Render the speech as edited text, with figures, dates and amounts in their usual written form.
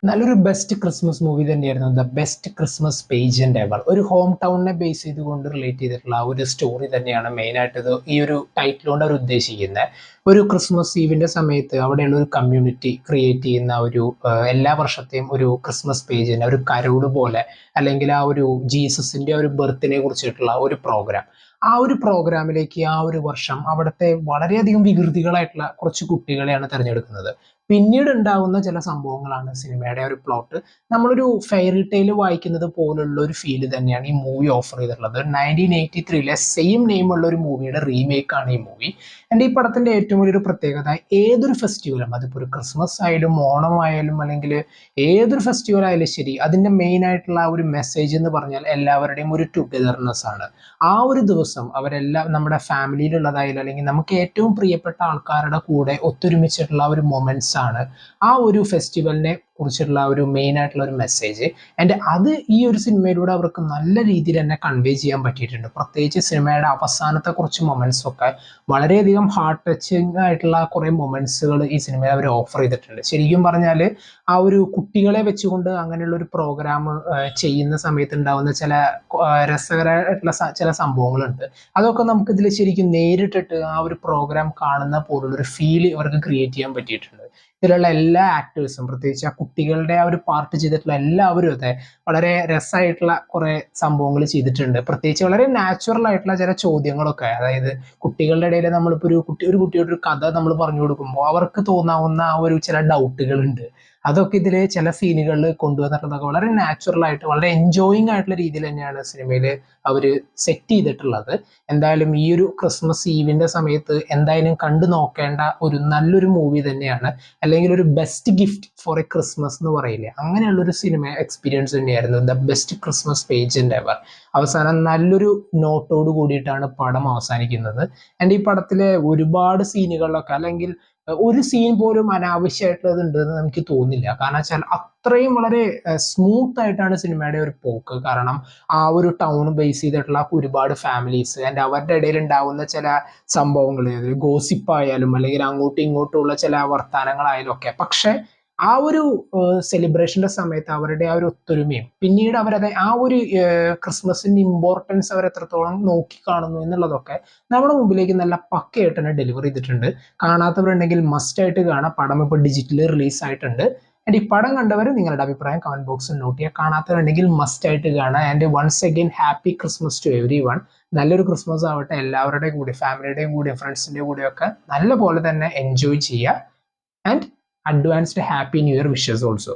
നല്ലൊരു best Christmas movie തന്നെയായിരുന്നു the best Christmas page and ever. ഒരു ഹോം ടൗണിനെ ബേസ് ചെയ്തുകൊണ്ട് റിലേറ്റ് ചെയ്തിട്ടുള്ള ആ ഒരു സ്റ്റോറി തന്നെയാണ് മെയിനായിട്ട് ഇത് ഈ ഒരു ടൈറ്റിൽ കൊണ്ട് അവർ ഉദ്ദേശിക്കുന്നത്. ഒരു ക്രിസ്മസ് ഈവിന്റെ സമയത്ത് അവിടെയുള്ള ഒരു കമ്മ്യൂണിറ്റി ക്രിയേറ്റ് ചെയ്യുന്ന ഒരു എല്ലാ വർഷത്തെയും ഒരു ക്രിസ്മസ് പേജിന് ഒരു കരോട് പോലെ, അല്ലെങ്കിൽ ആ ഒരു ജീസസിന്റെ ഒരു ബർത്തിനെ കുറിച്ചിട്ടുള്ള ഒരു പ്രോഗ്രാം. ആ ഒരു പ്രോഗ്രാമിലേക്ക് ആ ഒരു വർഷം അവിടുത്തെ വളരെയധികം വികൃതികളായിട്ടുള്ള കുറച്ച് കുട്ടികളെയാണ് തിരഞ്ഞെടുക്കുന്നത്. പിന്നീട് ഉണ്ടാവുന്ന ചില സംഭവങ്ങളാണ് സിനിമയുടെ ഒരു പ്ലോട്ട്. നമ്മളൊരു ഫെയറി ടെയിൽ വായിക്കുന്നത് പോലുള്ള ഒരു ഫീല് തന്നെയാണ് ഈ മൂവി ഓഫർ ചെയ്തിട്ടുള്ളത്. 1983 സെയിം നെയിം ഉള്ള ഒരു മൂവിയുടെ റീമേക്ക് ആണ് ഈ മൂവി. എൻ്റെ ഈ പടത്തിന്റെ ഏറ്റവും വലിയൊരു പ്രത്യേകത, ഏതൊരു ഫെസ്റ്റിവലും അതിപ്പോൾ ഒരു ക്രിസ്മസ് ആയാലും ഓണം ആയാലും അല്ലെങ്കിൽ ഏതൊരു ഫെസ്റ്റിവൽ ആയാലും ശരി, അതിന്റെ മെയിൻ ആയിട്ടുള്ള ആ ഒരു മെസ്സേജ് എന്ന് പറഞ്ഞാൽ എല്ലാവരുടെയും ഒരു ടുഗദർനെസ് ആണ്. ആ ഒരു ദിവസം അവരെല്ലാം നമ്മുടെ ഫാമിലിയിലുള്ളതായാലും അല്ലെങ്കിൽ നമുക്ക് ഏറ്റവും പ്രിയപ്പെട്ട ആൾക്കാരുടെ കൂടെ ഒത്തൊരുമിച്ചിട്ടുള്ള ഒരു മൊമെന്റ്സ് ആണ് ആ ഒരു ഫെസ്റ്റിവലിനെ കുറിച്ചിട്ടുള്ള ഒരു മെയിൻ ആയിട്ടുള്ള ഒരു മെസ്സേജ്. ആൻഡ് അത് ഈ ഒരു സിനിമയിലൂടെ അവർക്ക് നല്ല രീതിയിൽ തന്നെ കൺവേ ചെയ്യാൻ പറ്റിയിട്ടുണ്ട്. പ്രത്യേകിച്ച് സിനിമയുടെ അവസാനത്തെ കുറച്ച് മൊമെന്റ്സ് ഒക്കെ വളരെയധികം ഹാർട്ട് ടച്ചിങ് ആയിട്ടുള്ള കുറെ മൊമെന്റ്സുകൾ ഈ സിനിമയിൽ അവർ ഓഫർ ചെയ്തിട്ടുണ്ട്. ശരിക്കും പറഞ്ഞാൽ ആ ഒരു കുട്ടികളെ വെച്ചുകൊണ്ട് അങ്ങനെയുള്ള ഒരു പ്രോഗ്രാം ചെയ്യുന്ന സമയത്ത് ഉണ്ടാവുന്ന ചില രസകരമായിട്ടുള്ള ചില സംഭവങ്ങളുണ്ട്. അതൊക്കെ നമുക്ക് ഇതിൽ ശരിക്കും നേരിട്ടിട്ട് ആ ഒരു പ്രോഗ്രാം കാണുന്ന പോലുള്ള ഒരു ഫീല് അവർക്ക് ക്രിയേറ്റ് ചെയ്യാൻ പറ്റിയിട്ടുണ്ട്. ഇതിലുള്ള എല്ലാ ആക്ടേഴ്സും, പ്രത്യേകിച്ച് ആ കുട്ടികളുടെ ആ ഒരു പാർട്ട് ചെയ്തിട്ടുള്ള എല്ലാവരും അതെ വളരെ രസമായിട്ടുള്ള കുറെ സംഭവങ്ങൾ ചെയ്തിട്ടുണ്ട്. പ്രത്യേകിച്ച് വളരെ നാച്ചുറൽ ആയിട്ടുള്ള ചില ചോദ്യങ്ങളൊക്കെ, അതായത് കുട്ടികളുടെ ഇടയിൽ നമ്മളിപ്പോൾ ഒരു കുട്ടിയോട് ഒരു കഥ നമ്മൾ പറഞ്ഞു കൊടുക്കുമ്പോൾ അവർക്ക് തോന്നാവുന്ന ആ ഒരു ചില ഡൗട്ടുകൾ ഉണ്ട്. അതൊക്കെ ഇതിൽ ചില സീനുകളിൽ കൊണ്ടുവന്നിട്ടുള്ളതൊക്കെ വളരെ നാച്ചുറൽ ആയിട്ട് വളരെ എൻജോയിങ് ആയിട്ടുള്ള രീതിയിൽ തന്നെയാണ് സിനിമയിൽ അവർ സെറ്റ് ചെയ്തിട്ടുള്ളത്. എന്തായാലും ഈ ഒരു ക്രിസ്മസ് ഈവിന്റെ സമയത്ത് എന്തായാലും കണ്ടു നോക്കേണ്ട ഒരു നല്ലൊരു മൂവി തന്നെയാണ്. അല്ലെങ്കിൽ ഒരു best gift for A Christmas എന്ന് പറയില്ലേ, അങ്ങനെയുള്ള ഒരു സിനിമ എക്സ്പീരിയൻസ് തന്നെയായിരുന്നു the best Christmas page and ever. അവസാനം നല്ലൊരു നോട്ടോട് കൂടിയിട്ടാണ് പടം അവസാനിക്കുന്നത്. എൻ്റെ ഈ പടത്തിലെ ഒരുപാട് സീനുകളിലൊക്കെ, അല്ലെങ്കിൽ ഒരു സീൻ പോലും അനാവശ്യമായിട്ടുള്ളത് ഉണ്ടെന്ന് എനിക്ക് തോന്നില്ല. കാരണം വെച്ചാൽ അത്രയും വളരെ സ്മൂത്ത് ആയിട്ടാണ് സിനിമയുടെ ഒരു പോക്ക്. കാരണം ആ ഒരു ടൗൺ ബേസ് ചെയ്തിട്ടുള്ള ഒരുപാട് ഫാമിലീസ് ആൻഡ് അവരുടെ ഇടയിൽ ഉണ്ടാവുന്ന ചില സംഭവങ്ങൾ, ഗോസിപ്പായാലും അല്ലെങ്കിൽ അങ്ങോട്ടും ഇങ്ങോട്ടുമുള്ള ചില വർത്തമാനങ്ങളായാലും ഒക്കെ, പക്ഷെ ആ ഒരു സെലിബ്രേഷന്റെ സമയത്ത് അവരുടെ ആ ഒരു ഒത്തൊരുമയും പിന്നീട് അവരത് ആ ഒരു ക്രിസ്മസിന്റെ ഇമ്പോർട്ടൻസ് അവർ എത്രത്തോളം നോക്കി കാണുന്നു എന്നുള്ളതൊക്കെ നമ്മുടെ മുമ്പിലേക്ക് നല്ല പക്കയായിട്ട് തന്നെ ഡെലിവർ ചെയ്തിട്ടുണ്ട്. കാണാത്തവരുണ്ടെങ്കിൽ മസ്റ്റ് ആയിട്ട് കാണാം. പടം ഇപ്പോൾ ഡിജിറ്റലി റിലീസ് ആയിട്ടുണ്ട്. ആൻഡ് ഈ പടം കണ്ടവർ നിങ്ങളുടെ അഭിപ്രായം കമന്റ് ബോക്സിൽ നോട്ട് ചെയ്യുക. കാണാത്തവരുണ്ടെങ്കിൽ മസ്റ്റ് ആയിട്ട് കാണാം. And once again happy Christmas to everyone. നല്ലൊരു ക്രിസ്മസ് ആവട്ടെ എല്ലാവരുടെയും കൂടി, ഫാമിലിയുടെയും കൂടി ഫ്രണ്ട്സിന്റെ കൂടെയൊക്കെ നല്ല പോലെ തന്നെ എൻജോയ് ചെയ്യുക. And advanced happy new year wishes also.